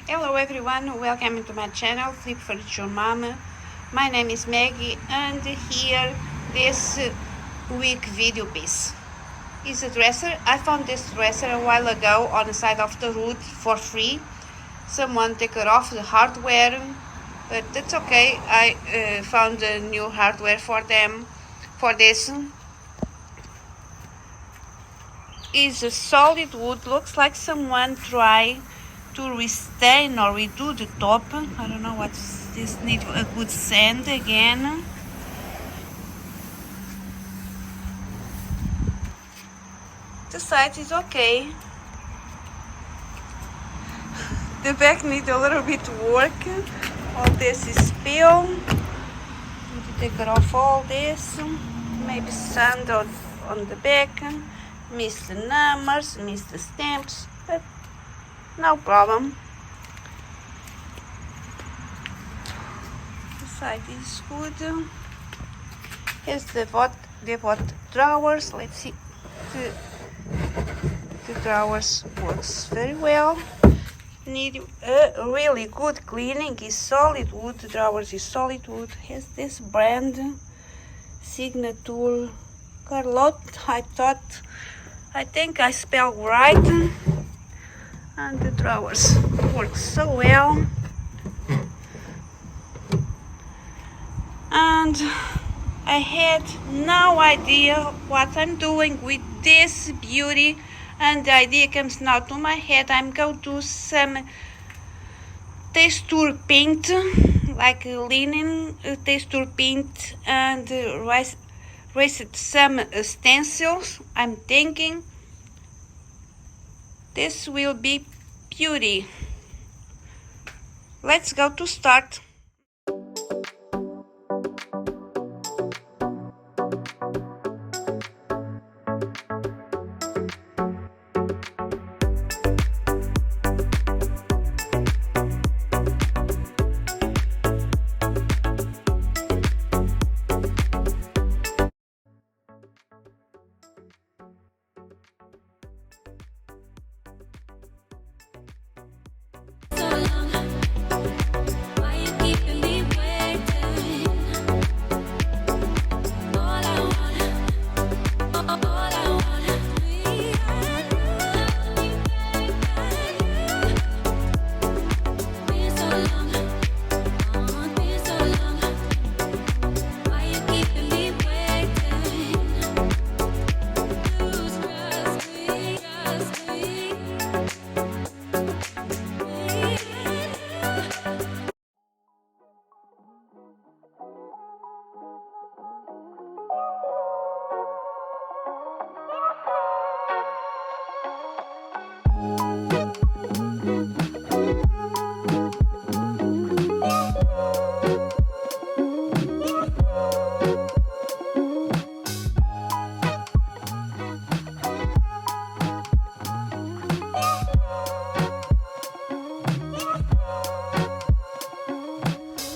Hello everyone, welcome to my channel Flip Furniture Mama. My name is Maggie and here this week video piece is a dresser. I found this dresser a while ago on the side of the road for free. Someone took it off the hardware, but that's okay. I found a new hardware for this. Is a solid wood, looks like someone tried to restain or redo the top. I don't know what's this, need a good sand again. The side is okay. The back needs a little bit work. All this is spill. Need to take it off all this. Maybe sand on the back. Miss the numbers, miss the stamps, but no problem. The side is good. Here's the what drawers. Let's see. The drawers works very well. Need a really good cleaning. Is solid wood. The drawers is solid wood. Has this brand signature Carlot. I think I spelled right. And the drawers work so well. And I had no idea what I'm doing with this beauty, and the idea comes now to my head. I'm going to do some texture paint, like linen texture paint, and raised some stencils. I'm thinking this will be beauty. Let's go to start.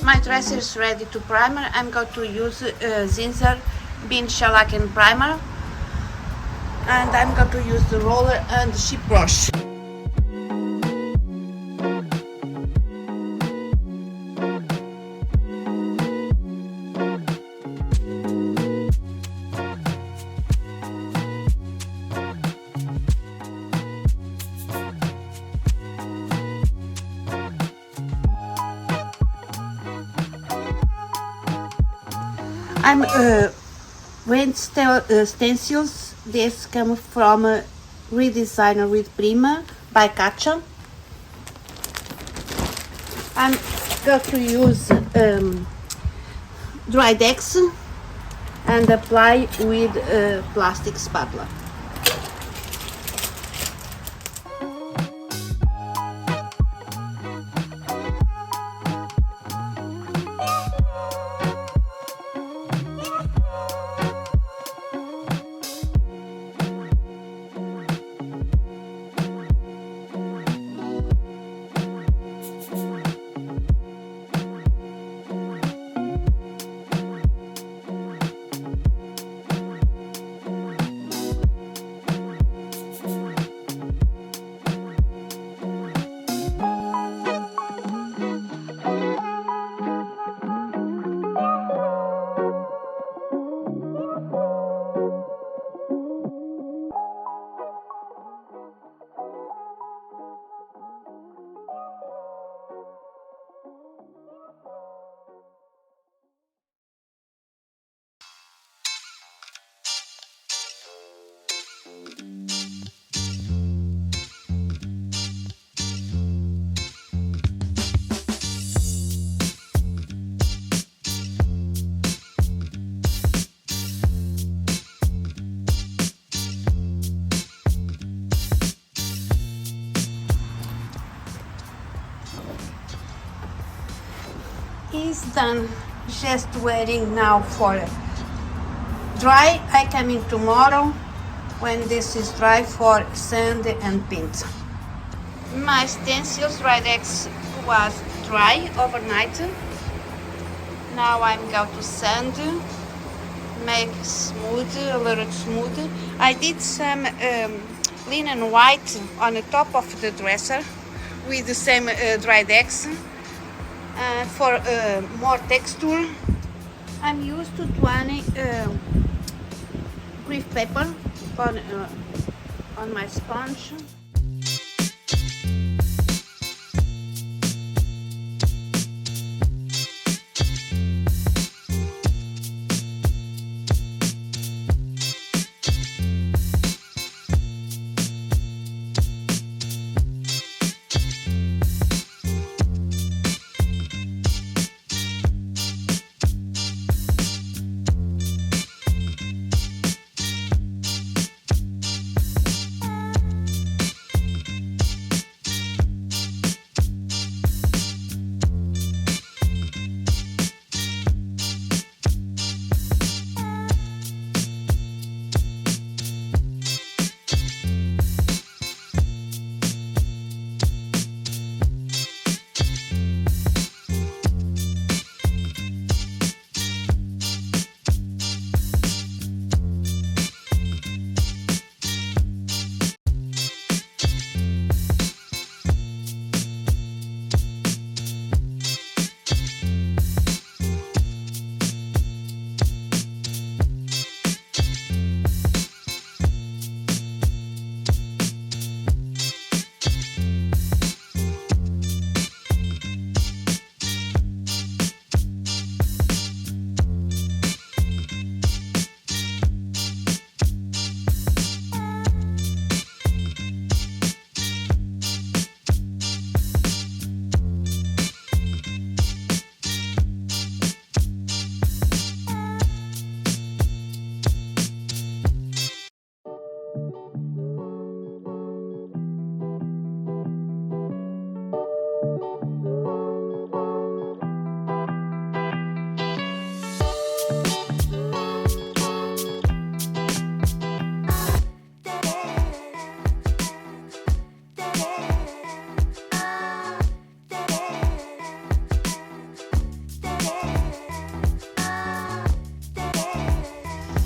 My dresser is ready to primer. I'm going to use Behr Chalk Paint primer, and I'm going to use the roller and the sheep brush. I'm rent stencils. This come from Redesign with Prima by Kacha. I'm going to use DryDex and apply with a plastic spatula. is done. Just waiting now for dry. I come in tomorrow when this is dry for sand and paint. My stencils DryDex was dry overnight. Now I'm going to sand, make smooth, a little smooth. I did some linen white on the top of the dresser with the same DryDex for more texture. I'm used to 20 grease paper on my sponge.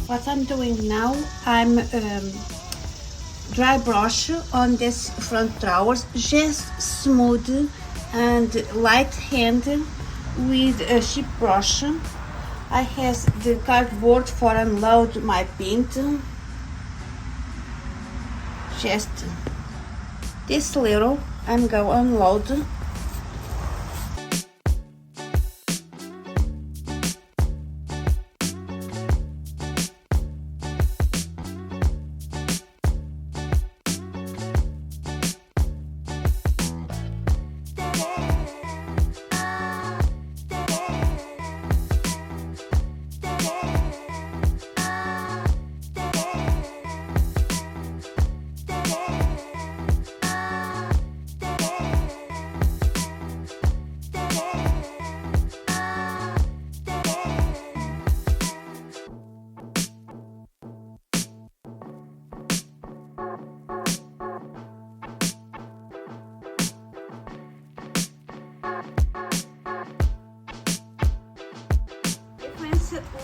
What I'm doing now, I'm dry brush on this front drawers, just smooth and light hand with a cheap brush. I have the cardboard for unload my paint. Just this little, I'm going to unload.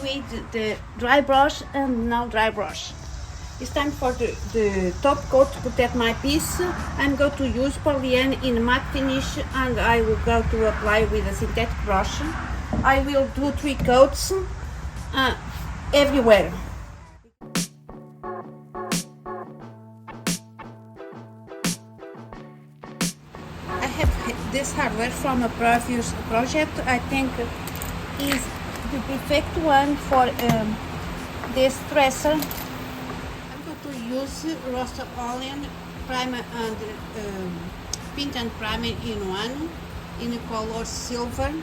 With the dry brush and now dry brush. It's time for the top coat to protect my piece. I'm going to use polyurethane in matte finish and I will go to apply with a synthetic brush. I will do 3 coats everywhere. I have this hardware from a previous project. I think is the perfect one for this dresser. I'm going to use Rust-Oleum, Prima and Paint and Prima in one, in the color silver.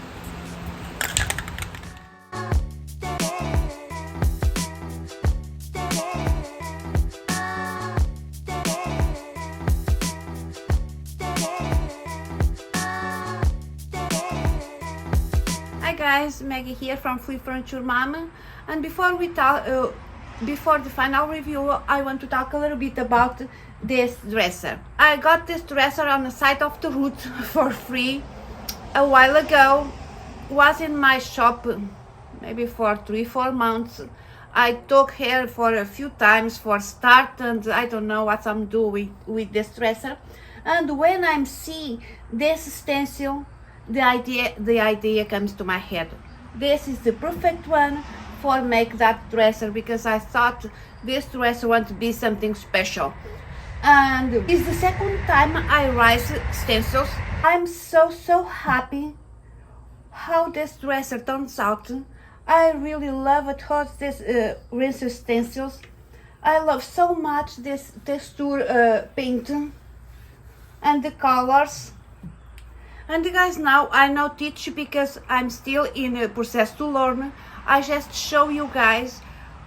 Hi guys, Maggie here from Flip Furniture Mama, and before the final review, I want to talk a little bit about this dresser. I got this dresser on the side of the road for free a while ago. Was in my shop maybe for 3-4 months. I took her for a few times for start, and I don't know what I'm doing with this dresser. And when I see this stencil, the idea comes to my head. This is the perfect one for make that dresser, because I thought this dresser want to be something special. And it's the second time I rise stencils. I'm so happy how this dresser turns out. I really love it, how this rinse stencils. I love so much this texture paint and the colors. And guys, now I not teach because I'm still in a process to learn. I just show you guys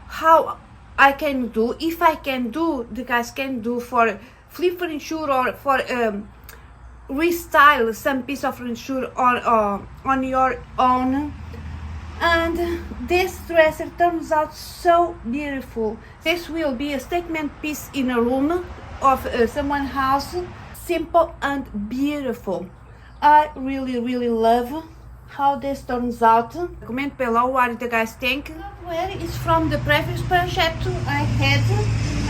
how I can do. If I can do, the guys can do for flip furniture or for restyle some piece of furniture on your own. And this dresser turns out so beautiful. This will be a statement piece in a room of someone's house. Simple and beautiful. I really love how this turns out. Comment below what the guys think. Where is from the previous project I had,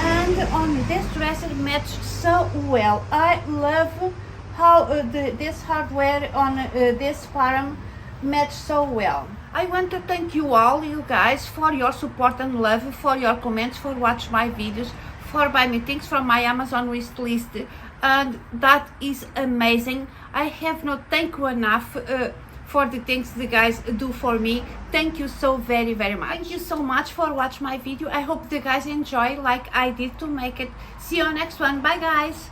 and on this dresser matched so well. I love how this hardware on this farm matched so well. I want to thank you all, you guys, for your support and love, for your comments, for watch my videos, for buying me things from my Amazon wish list, and that is amazing. I have not thank you enough for the things the guys do for me. Thank you so very much. Thank you so much for watching my video. I hope the guys enjoy like I did to make it. See you on next one. Bye guys.